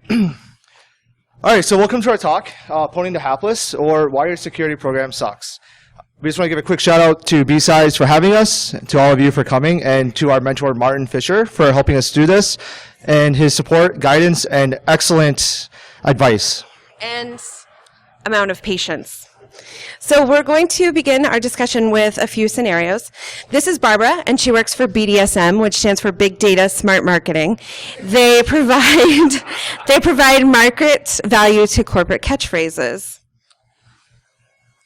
All right, so welcome to our talk, Pwning the Hapless, or Why Your Security Program Sucks. We just want to give a quick shout out to BSides for having us, to all of you for coming, and to our mentor, Martin Fisher, for helping us do this, and his support, guidance, and excellent advice. And amount of patience. So we're going to begin our discussion with a few scenarios. This is Barbara, and she works for BDSM, which stands for Big Data Smart Marketing. They provide market value to corporate catchphrases.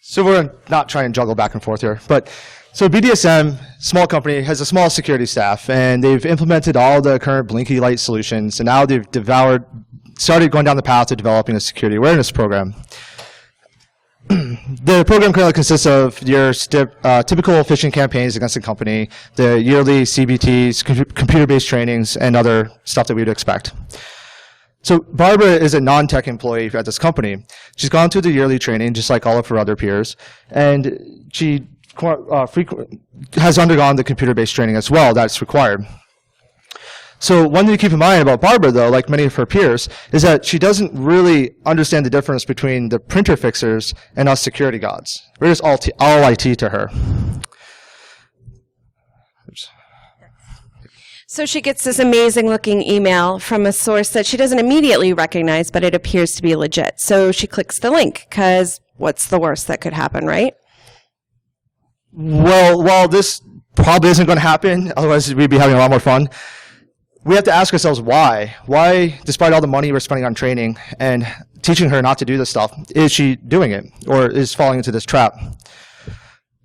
So we're not trying to juggle back and forth here, but so BDSM, small company, has a small security staff, and they've implemented all the current blinky light solutions, and now they've started going down the path of developing a security awareness program. The program currently consists of your typical phishing campaigns against the company, the yearly CBTs, computer-based trainings, and other stuff that we would expect. So Barbara is a non-tech employee at this company. She's gone through the yearly training, just like all of her other peers, and she has undergone the computer-based training as well that's required. So one thing to keep in mind about Barbara, though, like many of her peers, is that she doesn't really understand the difference between the printer fixers and us security gods. We're just all IT to her. Oops. So she gets this amazing-looking email from a source that she doesn't immediately recognize, but it appears to be legit. So she clicks the link, because what's the worst that could happen, right? Well, while this probably isn't going to happen, otherwise we'd be having a lot more fun, we have to ask ourselves why. Why, despite all the money we're spending on training and teaching her not to do this stuff, is she doing it or is falling into this trap?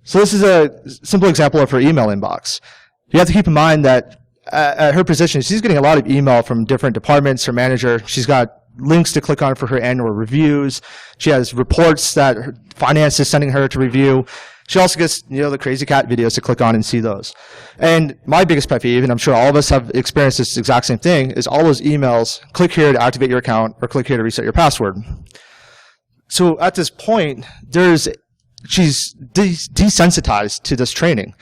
So this is a simple example of her email inbox. You have to keep in mind that at her position, she's getting a lot of email from different departments, her manager. She's got links to click on for her annual reviews. She has reports that her finance is sending her to review. She also gets, the crazy cat videos to click on and see those. And my biggest pet peeve, and I'm sure all of us have experienced this exact same thing, is all those emails, click here to activate your account, or click here to reset your password. So at this point, she's desensitized to this training.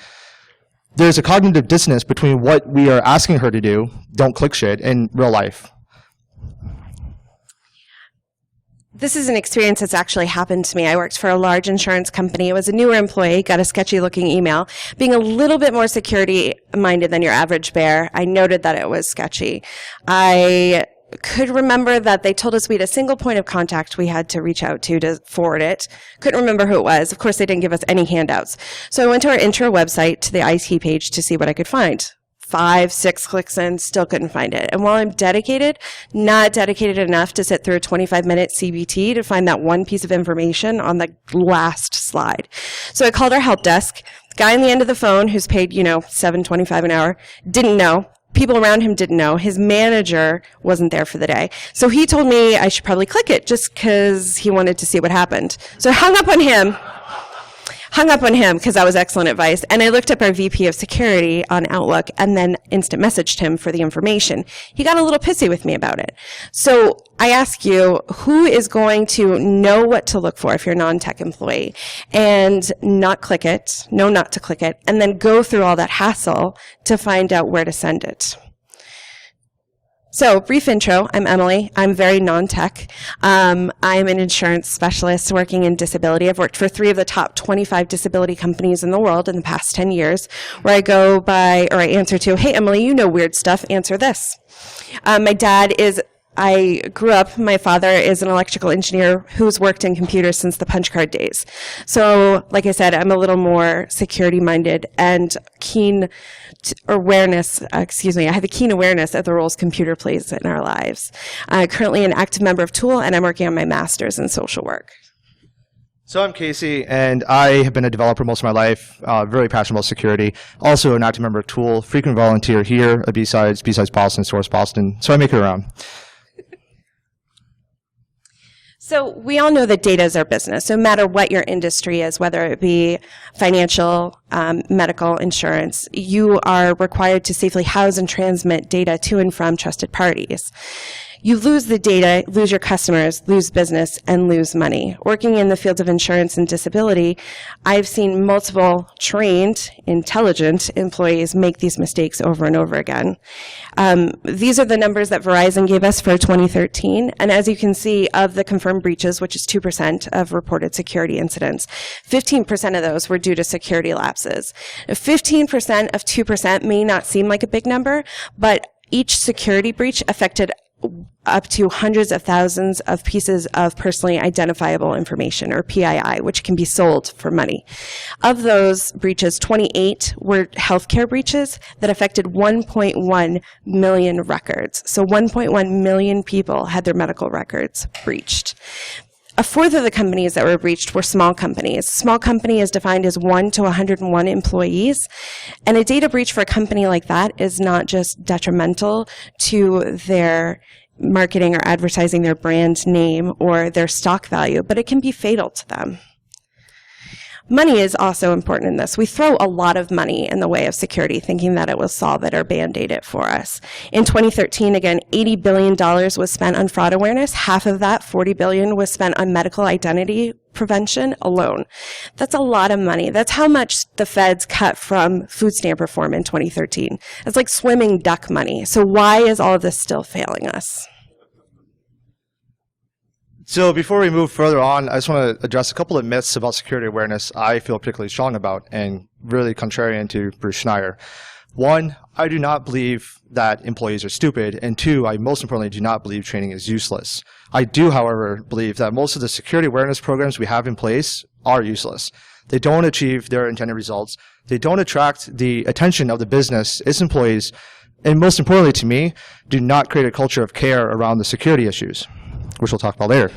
There's a cognitive dissonance between what we are asking her to do, don't click shit, in real life. This is an experience that's actually happened to me. I worked for a large insurance company. I was a newer employee, got a sketchy-looking email. Being a little bit more security-minded than your average bear, I noted that it was sketchy. I could remember that they told us we had a single point of contact we had to reach out to forward it. Couldn't remember who it was. Of course, they didn't give us any handouts. So I went to our intro website, to the IT page, to see what I could find. 5, 6 clicks in, still couldn't find it. And while I'm dedicated, not dedicated enough to sit through a 25-minute CBT to find that one piece of information on the last slide. So I called our help desk. The guy on the end of the phone, who's paid, $7.25 an hour, didn't know. People around him didn't know. His manager wasn't there for the day. So he told me I should probably click it just because he wanted to see what happened. So I hung up on him because that was excellent advice. And I looked up our VP of security on Outlook and then instant messaged him for the information. He got a little pissy with me about it. So I ask you, who is going to know what to look for if you're a non-tech employee and not click it, know not to click it, and then go through all that hassle to find out where to send it? So, brief intro, I'm Emily. I'm very non-tech. I'm an insurance specialist working in disability. I've worked for 3 of the top 25 disability companies in the world in the past 10 years, where I answer to, hey, Emily, you know weird stuff, answer this. My father is an electrical engineer who's worked in computers since the punch card days. So, like I said, I'm a little more security-minded and I have a keen awareness of the roles computer plays in our lives. I'm currently an active member of TOOL, and I'm working on my master's in social work. So I'm Casey, and I have been a developer most of my life, very passionate about security. Also an active member of TOOL, frequent volunteer here at BSides Boston, Source Boston, so I make it around. So we all know that data is our business, no matter what your industry is, whether it be financial, medical, insurance. You are required to safely house and transmit data to and from trusted parties. You lose the data, lose your customers, lose business, and lose money. Working in the field of insurance and disability, I've seen multiple trained, intelligent employees make these mistakes over and over again. These are the numbers that Verizon gave us for 2013, and as you can see, of the confirmed breaches, which is 2% of reported security incidents, 15% of those were due to security lapses. 15% of 2% may not seem like a big number, but each security breach affected up to hundreds of thousands of pieces of personally identifiable information, or PII, which can be sold for money. Of those breaches, 28 were healthcare breaches that affected 1.1 million records. So 1.1 million people had their medical records breached. A fourth of the companies that were breached were small companies. Small company is defined as 1 to 101 employees. And a data breach for a company like that is not just detrimental to their marketing or advertising their brand name or their stock value, but it can be fatal to them. Money is also important in this. We throw a lot of money in the way of security, thinking that it will solve it or Band-Aid it for us. In 2013, again, $80 billion was spent on fraud awareness. Half of that, $40 billion, was spent on medical identity prevention alone. That's a lot of money. That's how much the feds cut from food stamp reform in 2013. It's like swimming duck money. So why is all of this still failing us? So before we move further on, I just want to address a couple of myths about security awareness I feel particularly strong about and really contrarian to Bruce Schneier. One, I do not believe that employees are stupid. And two, I most importantly do not believe training is useless. I do, however, believe that most of the security awareness programs we have in place are useless. They don't achieve their intended results. They don't attract the attention of the business, its employees, and most importantly to me, do not create a culture of care around the security issues, which we'll talk about later.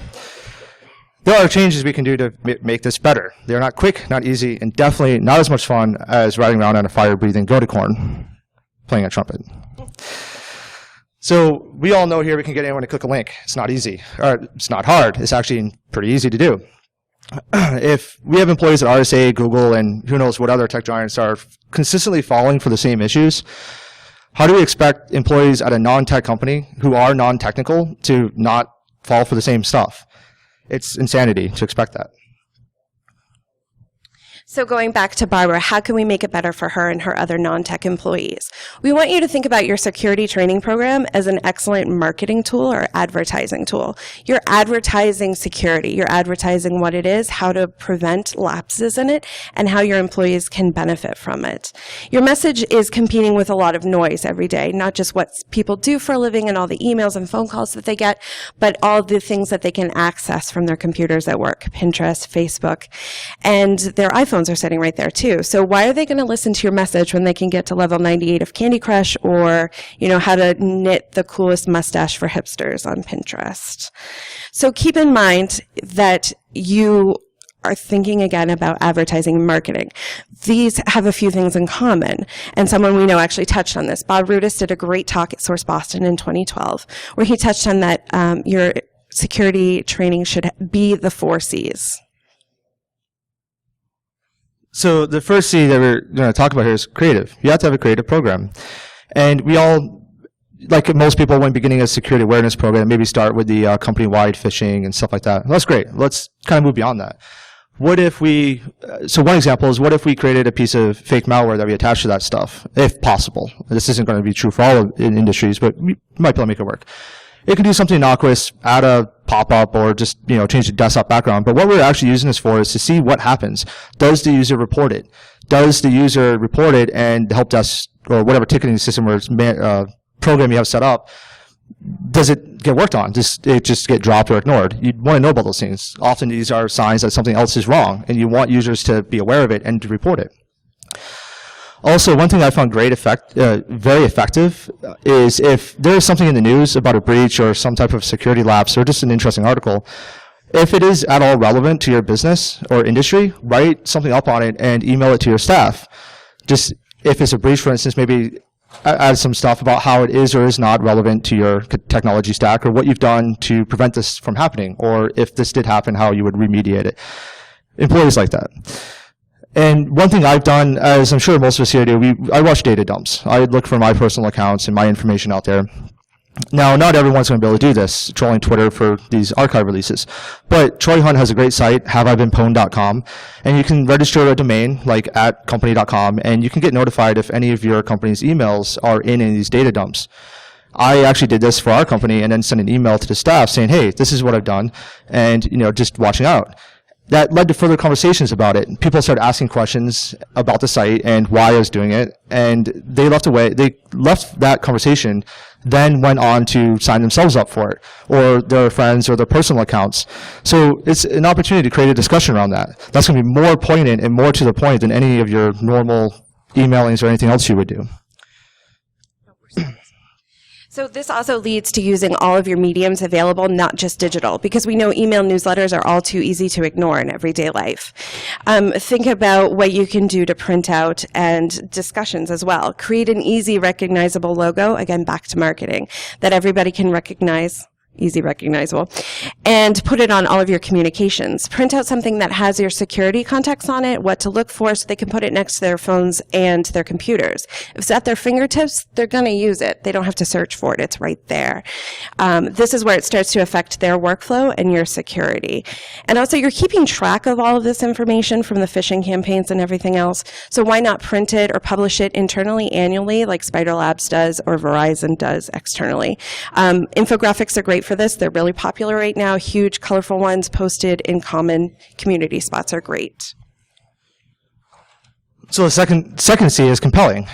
There are changes we can do to make this better. They're not quick, not easy, and definitely not as much fun as riding around on a fire-breathing goaticorn playing a trumpet. So we all know here we can get anyone to click a link. It's not easy, or it's not hard. It's actually pretty easy to do. If we have employees at RSA, Google, and who knows what other tech giants are consistently falling for the same issues, how do we expect employees at a non-tech company who are non-technical to not fall for the same stuff? It's insanity to expect that. So going back to Barbara, how can we make it better for her and her other non-tech employees? We want you to think about your security training program as an excellent marketing tool or advertising tool. You're advertising security. You're advertising what it is, how to prevent lapses in it, and how your employees can benefit from it. Your message is competing with a lot of noise every day, not just what people do for a living and all the emails and phone calls that they get, but all the things that they can access from their computers at work, Pinterest, Facebook, and their iPhones are sitting right there too. So why are they going to listen to your message when they can get to level 98 of Candy Crush or, how to knit the coolest mustache for hipsters on Pinterest? So keep in mind that you are thinking again about advertising and marketing. These have a few things in common, and someone we know actually touched on this. Bob Rudis did a great talk at Source Boston in 2012 where he touched on that your security training should be the 4 C's. So the first C that we're going to talk about here is creative. You have to have a creative program. And we all, like most people when beginning a security awareness program, maybe start with the company-wide phishing and stuff like that. That's great. Let's kind of move beyond that. What if we, so one example is what if we created a piece of fake malware that we attach to that stuff, if possible. This isn't going to be true for all in industries, but we might be able to make it work. It can do something innocuous, add a pop-up, or just change the desktop background. But what we're actually using this for is to see what happens. Does the user report it? Does the user report it and the help desk or whatever ticketing system or program you have set up, does it get worked on? Does it just get dropped or ignored? You want to know about those things. Often these are signs that something else is wrong, and you want users to be aware of it and to report it. Also, one thing I found very effective is if there is something in the news about a breach or some type of security lapse or just an interesting article, if it is at all relevant to your business or industry, write something up on it and email it to your staff. Just if it's a breach, for instance, maybe add some stuff about how it is or is not relevant to your technology stack or what you've done to prevent this from happening, or if this did happen, how you would remediate it. Employees like that. And one thing I've done, as I'm sure most of us here do, I watch data dumps. I look for my personal accounts and my information out there. Now, not everyone's going to be able to do this, trolling Twitter for these archive releases. But Troy Hunt has a great site, haveibeenpwned.com, and you can register a domain like @company.com, and you can get notified if any of your company's emails are in any of these data dumps. I actually did this for our company and then sent an email to the staff saying, hey, this is what I've done, and just watching out. That led to further conversations about it. People started asking questions about the site and why I was doing it, and they left that conversation, then went on to sign themselves up for it, or their friends or their personal accounts. So it's an opportunity to create a discussion around that. That's going to be more poignant and more to the point than any of your normal emailings or anything else you would do. So this also leads to using all of your mediums available, not just digital, because we know email newsletters are all too easy to ignore in everyday life. Think about what you can do to print out and discussions as well. Create an easy, recognizable logo, again, back to marketing, that everybody can recognize. Easy recognizable, and put it on all of your communications. Print out something that has your security context on it, what to look for, so they can put it next to their phones and their computers. If it's at their fingertips, they're going to use it. They don't have to search for it. It's right there. This is where it starts to affect their workflow and your security. And also, you're keeping track of all of this information from the phishing campaigns and everything else, so why not print it or publish it internally annually like Spider Labs does or Verizon does externally. Infographics are great for this. They're really popular right now. Huge, colorful ones posted in common community spots are great. So the second C is compelling.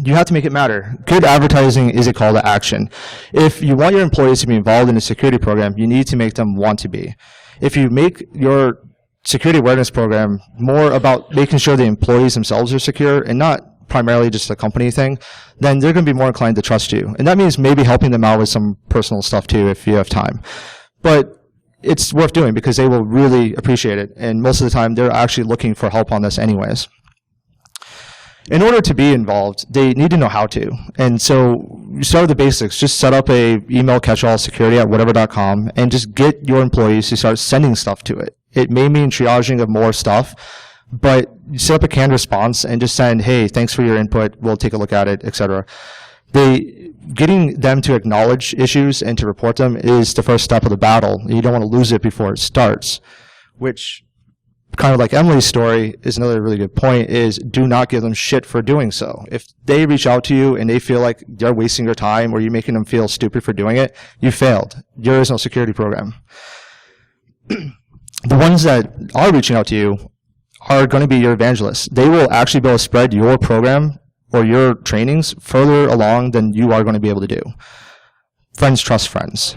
You have to make it matter. Good advertising is a call to action. If you want your employees to be involved in a security program, you need to make them want to be. If you make your security awareness program more about making sure the employees themselves are secure and not primarily just a company thing, then they're going to be more inclined to trust you. And that means maybe helping them out with some personal stuff too if you have time. But it's worth doing because they will really appreciate it. And most of the time, they're actually looking for help on this anyways. In order to be involved, they need to know how to. And so you start with the basics. Just set up a email catch-all security@whatever.com and just get your employees to start sending stuff to it. It may mean triaging of more stuff, but you set up a canned response and just send, hey, thanks for your input, we'll take a look at it, etc. Getting them to acknowledge issues and to report them is the first step of the battle. You don't want to lose it before it starts, which, kind of like Emily's story, is another really good point, is do not give them shit for doing so. If they reach out to you and they feel like you're wasting your time or you're making them feel stupid for doing it, you failed. There is no security program. The ones that are reaching out to you are going to be your evangelists. They will actually be able to spread your program or your trainings further along than you are going to be able to do. Friends trust friends.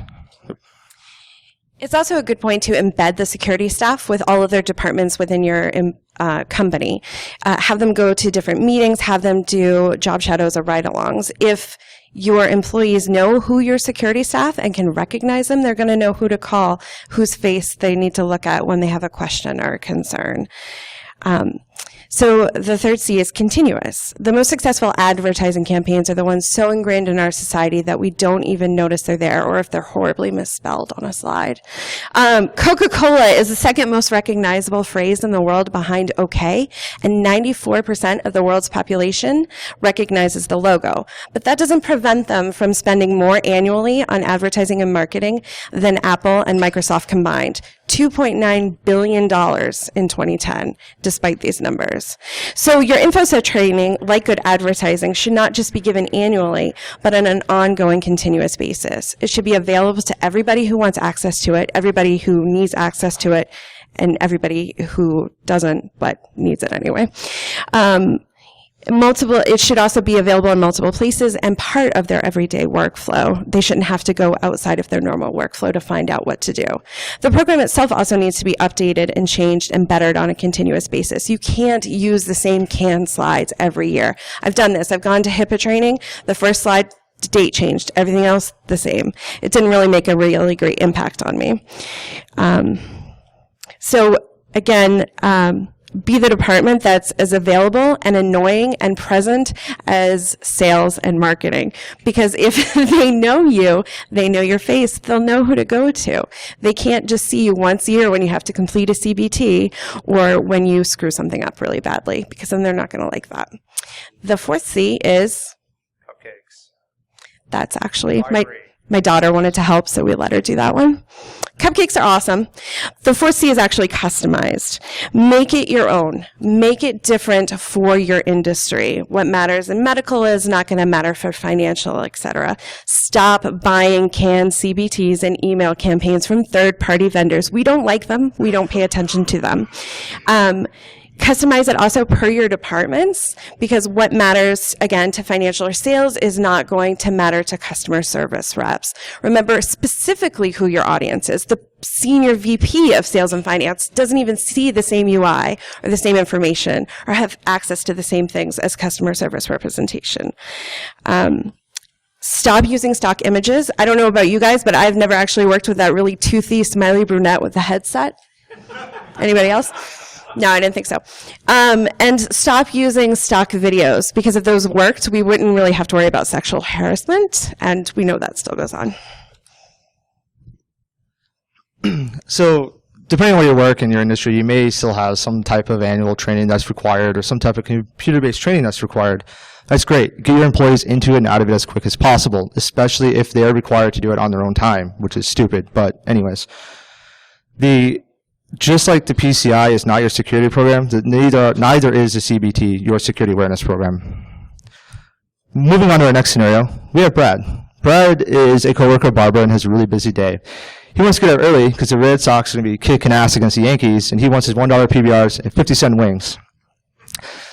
It's also a good point to embed the security staff with all of their departments within your company. Have them go to different meetings, have them do job shadows or ride-alongs. If your employees know who your security staff and can recognize them, they're going to know who to call, whose face they need to look at when they have a question or a concern. So the third C is continuous. The most successful advertising campaigns are the ones so ingrained in our society that we don't even notice they're there, or if they're horribly misspelled on a slide. Coca-Cola is the second most recognizable phrase in the world behind OK, and 94% of the world's population recognizes the logo. But that doesn't prevent them from spending more annually on advertising and marketing than Apple and Microsoft combined. $2.9 billion in 2010, despite these numbers. So your InfoSec training, like good advertising, should not just be given annually, but on an ongoing, continuous basis. It should be available to everybody who wants access to it, everybody who needs access to it, and everybody who doesn't, but needs it anyway. It should also be available in multiple places and part of their everyday workflow. They shouldn't have to go outside of their normal workflow to find out what to do. The program itself also needs to be updated and changed and bettered on a continuous basis. You can't use the same canned slides every year. I've done this. I've gone to HIPAA training. The first slide, date changed. Everything else, the same. It didn't really make a really great impact on me. So again, be the department that's as available and annoying and present as sales and marketing. Because if they know you, they know your face, they'll know who to go to. They can't just see you once a year when you have to complete a CBT or when you screw something up really badly, because then they're not going to like that. The fourth C is... Cupcakes. That's actually My daughter wanted to help, so we let her do that one. Cupcakes are awesome. The fourth C is actually customized. Make it your own. Make it different for your industry. What matters in medical is not going to matter for financial, etc. Stop buying canned CBTs and email campaigns from third-party vendors. We don't like them. We don't pay attention to them. Customize it also per your departments, because what matters, again, to financial or sales is not going to matter to customer service reps. Remember specifically who your audience is. The senior VP of sales and finance doesn't even see the same UI or the same information or have access to the same things as customer service representation. Stop using stock images. I don't know about you guys, but I've never actually worked with that really toothy, smiley brunette with the headset. Anybody else? No, I didn't think so. And stop using stock videos, because if those worked, we wouldn't really have to worry about sexual harassment, and we know that still goes on. So, depending on where you work in your industry, you may still have some type of annual training that's required or some type of computer-based training that's required. That's great. Get your employees into it and out of it as quick as possible, especially if they're required to do it on their own time, which is stupid, but anyways. Just like the PCI is not your security program, neither is the CBT your security awareness program. Moving on to our next scenario, we have Brad. Brad is a coworker of Barbara and has a really busy day. He wants to get out early because the Red Sox are going to be kicking ass against the Yankees, and he wants his $1 PBRs and 50-cent wings.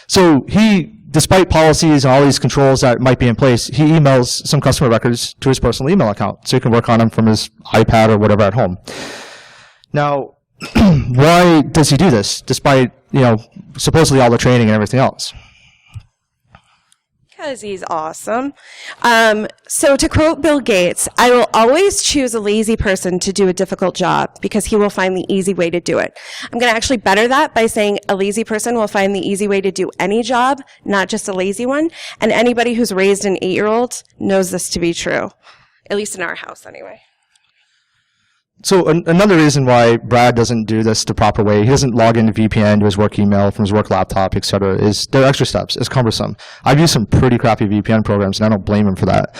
So he, despite policies and all these controls that might be in place, he emails some customer records to his personal email account so he can work on them from his iPad or whatever at home. Now, why does he do this, despite, supposedly all the training and everything else? Because he's awesome. So to quote Bill Gates, I will always choose a lazy person to do a difficult job because he will find the easy way to do it. I'm going to actually better that by saying a lazy person will find the easy way to do any job, not just a lazy one. And anybody who's raised an 8-year-old knows this to be true, at least in our house anyway. So another reason why Brad doesn't do this the proper way, he doesn't log into VPN to his work email from his work laptop, etc., is there are extra steps. It's cumbersome. I've used some pretty crappy VPN programs, and I don't blame him for that.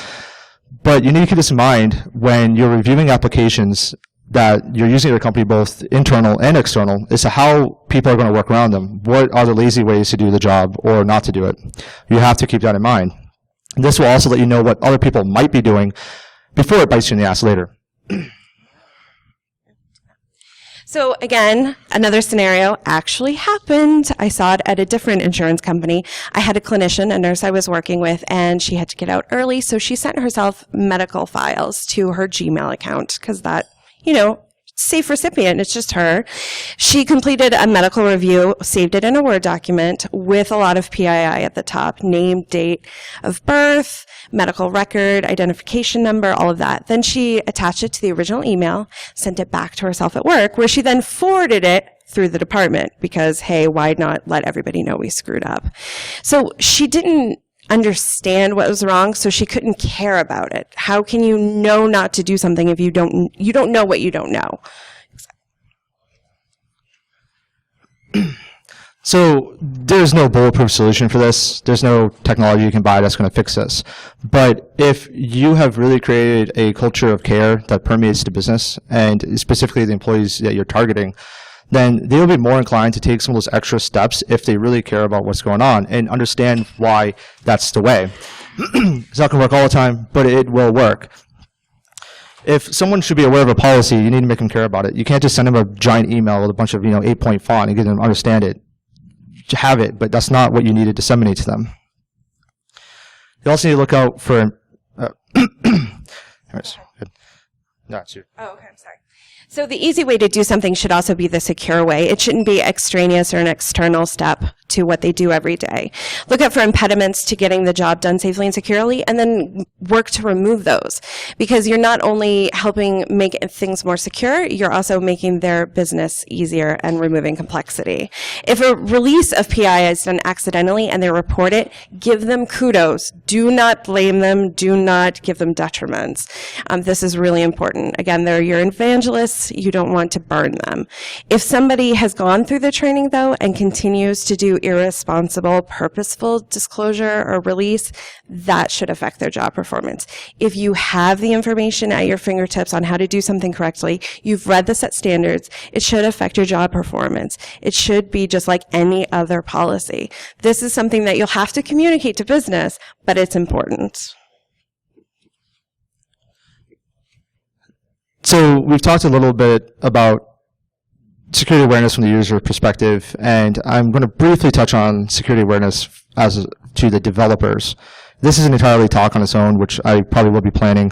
But you need to keep this in mind when you're reviewing applications that you're using at your company, both internal and external, as to how people are going to work around them. What are the lazy ways to do the job or not to do it? You have to keep that in mind. This will also let you know what other people might be doing before it bites you in the ass later. So again, another scenario actually happened. I saw it at a different insurance company. I had a clinician, a nurse I was working with, and she had to get out early, so she sent herself medical files to her Gmail account because that, safe recipient, it's just her. She completed a medical review, saved it in a Word document with a lot of PII at the top, name, date of birth, medical record, identification number, all of that. Then she attached it to the original email, sent it back to herself at work, where she then forwarded it through the department because, hey, why not let everybody know we screwed up? So she didn't understand what was wrong, so she couldn't care about it. How can you know not to do something if you don't know what you don't know? So there's no bulletproof solution for this. There's no technology you can buy that's going to fix this. But if you have really created a culture of care that permeates the business, and specifically the employees that you're targeting, then they will be more inclined to take some of those extra steps if they really care about what's going on and understand why that's the way. It's not going to work all the time, but it will work. If someone should be aware of a policy, you need to make them care about it. You can't just send them a giant email with a bunch of 8-point font and get them to understand it. You have it, but that's not what you need to disseminate to them. You also need to look out for... No, it's you. Oh, okay, I'm sorry. So the easy way to do something should also be the secure way. It shouldn't be extraneous or an external step to what they do every day. Look out for impediments to getting the job done safely and securely, and then work to remove those. Because you're not only helping make things more secure, you're also making their business easier and removing complexity. If a release of PI is done accidentally and they report it, give them kudos. Do not blame them. Do not give them detriments. This is really important. Again, they're your evangelists. evangelists. You don't want to burn them. If somebody has gone through the training, though, and continues to do irresponsible, purposeful disclosure or release, that should affect their job performance. If you have the information at your fingertips on how to do something correctly, you've read the set standards, it should affect your job performance. It should be just like any other policy. This is something that you'll have to communicate to business, but it's important. So we've talked a little bit about security awareness from the user perspective, and I'm going to briefly touch on security awareness as to the developers. This is an entirely talk on its own, which I probably will be planning.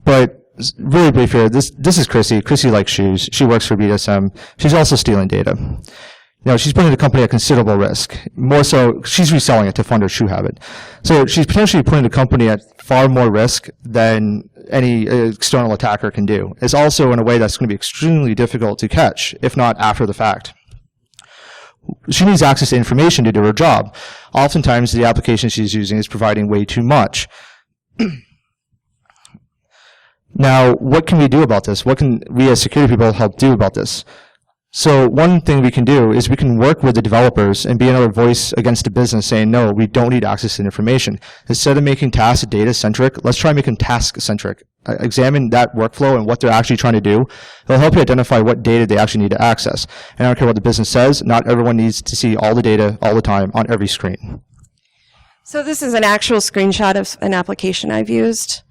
But really brief here, this is Chrissy. Chrissy likes shoes. She works for BDSM. She's also stealing data. She's putting the company at considerable risk. More so, she's reselling it to fund her shoe habit. So she's potentially putting the company at far more risk than any external attacker can do. It's also in a way that's going to be extremely difficult to catch, if not after the fact. She needs access to information to do her job. Oftentimes, the application she's using is providing way too much. Now, what can we do about this? What can we as security people help do about this? So one thing we can do is we can work with the developers and be another voice against the business saying, no, we don't need access to information. Instead of making tasks data-centric, let's try making task-centric. Examine that workflow and what they're actually trying to do. It'll help you identify what data they actually need to access. And I don't care what the business says, not everyone needs to see all the data all the time on every screen. So this is an actual screenshot of an application I've used.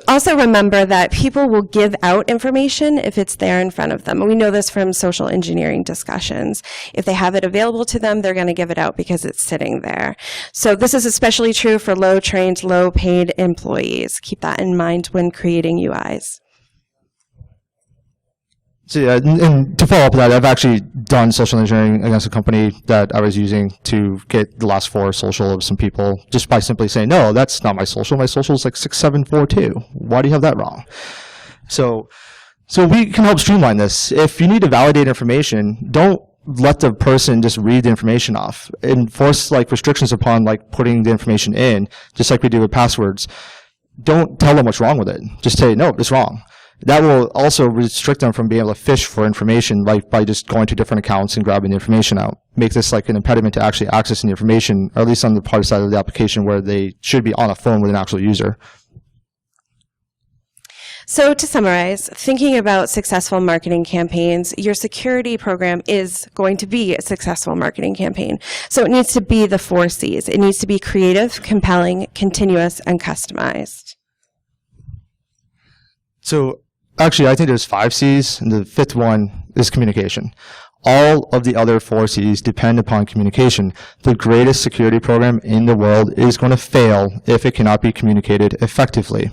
Also remember that people will give out information if it's there in front of them. We know this from social engineering discussions. If they have it available to them, they're going to give it out because it's sitting there. So this is especially true for low-trained, low-paid employees. Keep that in mind when creating UIs. So yeah, and to follow up with that, I've actually done social engineering against a company that I was using to get the last 4 social of some people just by simply saying, no, that's not my social. My social is like 6742. Why do you have that wrong? So we can help streamline this. If you need to validate information, don't let the person just read the information off. Enforce like restrictions upon like putting the information in, just like we do with passwords. Don't tell them what's wrong with it. Just say, no, it's wrong. That will also restrict them from being able to fish for information, like by just going to different accounts and grabbing the information out. Make this like an impediment to actually accessing the information, or at least on the part side of the application where they should be on a phone with an actual user. So to summarize, thinking about successful marketing campaigns, your security program is going to be a successful marketing campaign. So it needs to be the 4 C's. It needs to be creative, compelling, continuous, and customized. So actually, I think there's 5 C's, and the 5th one is communication. All of the other 4 C's depend upon communication. The greatest security program in the world is going to fail if it cannot be communicated effectively.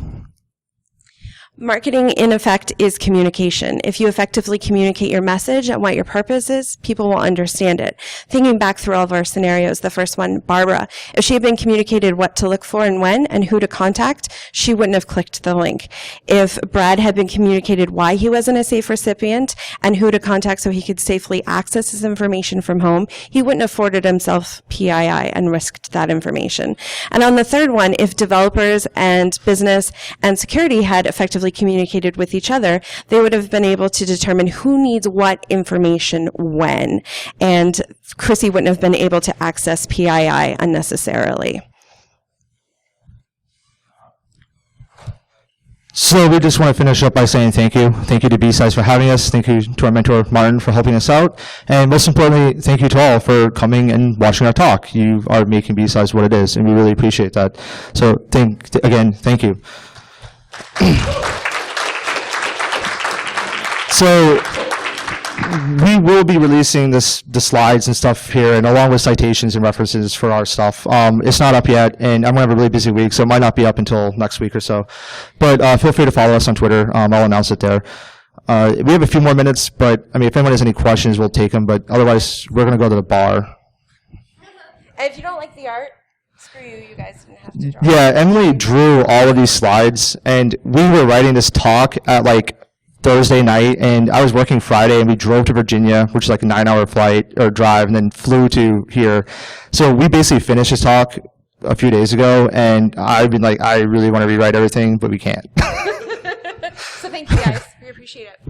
Marketing, in effect, is communication. If you effectively communicate your message and what your purpose is, people will understand it. Thinking back through all of our scenarios, the first one, Barbara, if she had been communicated what to look for and when and who to contact, she wouldn't have clicked the link. If Brad had been communicated why he wasn't a safe recipient and who to contact so he could safely access his information from home, he wouldn't have afforded himself PII and risked that information. And on the third one, if developers and business and security had effectively communicated with each other, they would have been able to determine who needs what information when. And Chrissy wouldn't have been able to access PII unnecessarily. So we just want to finish up by saying thank you. Thank you to BSides for having us. Thank you to our mentor, Martin, for helping us out. And most importantly, thank you to all for coming and watching our talk. You are making BSides what it is, and we really appreciate that. So again, thank you. So we will be releasing the slides and stuff here, and along with citations and references for our stuff. It's not up yet, and I'm going to have a really busy week, so it might not be up until next week or so. But feel free to follow us on Twitter. I'll announce it there. We have a few more minutes, but I mean, if anyone has any questions, we'll take them. But otherwise, we're going to go to the bar. And if you don't like the art, screw you. You guys didn't have to draw. Yeah, Emily drew all of these slides, and we were writing this talk at like Thursday night, and I was working Friday, and we drove to Virginia, which is like a 9-hour flight or drive, and then flew to here. So we basically finished this talk a few days ago, and I've been like, I really want to rewrite everything, but we can't. So thank you guys. We appreciate it. appreciate it.